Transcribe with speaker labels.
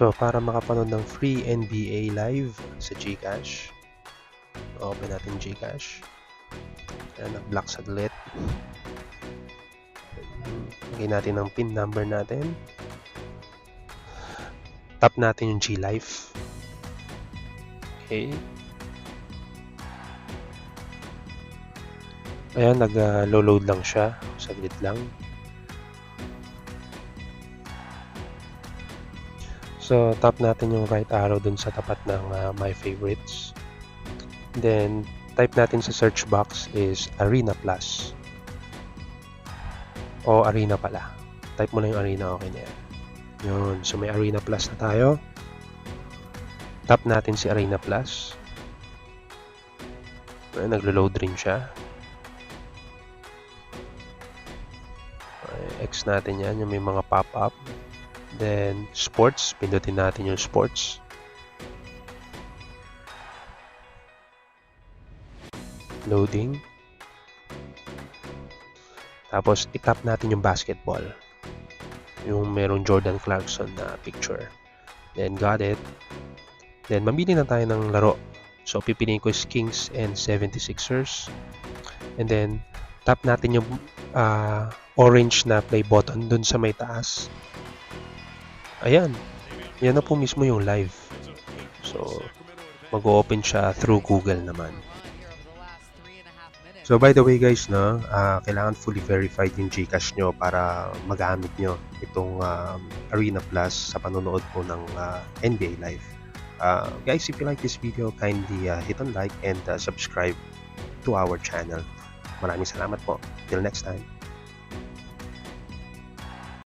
Speaker 1: So, para makapanood ng free NBA live sa GCash, open natin GCash. Ayan, nag-block saglit. Lagay natin ang PIN number natin. Tap natin yung GLife. Okay. Ayan, nag-load lang siya. Saglit lang. So, tap natin yung right arrow dun sa tapat ng My Favorites. Then, type natin sa search box is Arena Plus. O Arena pala. Type mo na yung Arena, okay na yan. Yun. So, may Arena Plus na tayo. Tap natin si Arena Plus. Naglo-load rin siya. X natin yan, yung may mga pop-up. Then, sports. Pindutin natin yung sports. Loading. Tapos, itap natin yung basketball. Yung merong Jordan Clarkson na picture. Then, got it. Then, mamili na tayo ng laro. So, pipiliin ko is Kings and 76ers. And then, tap natin yung orange na play button dun sa may taas. Ayan. Yan na po mismo yung live. So, mag-open siya through Google naman. So, by the way guys, no, kailangan fully verified yung GCash nyo para magamit nyo itong Arena Plus sa panonood po ng NBA Live. Guys, if you like this video, kindly hit on like and subscribe to our channel. Maraming salamat po. Till next time.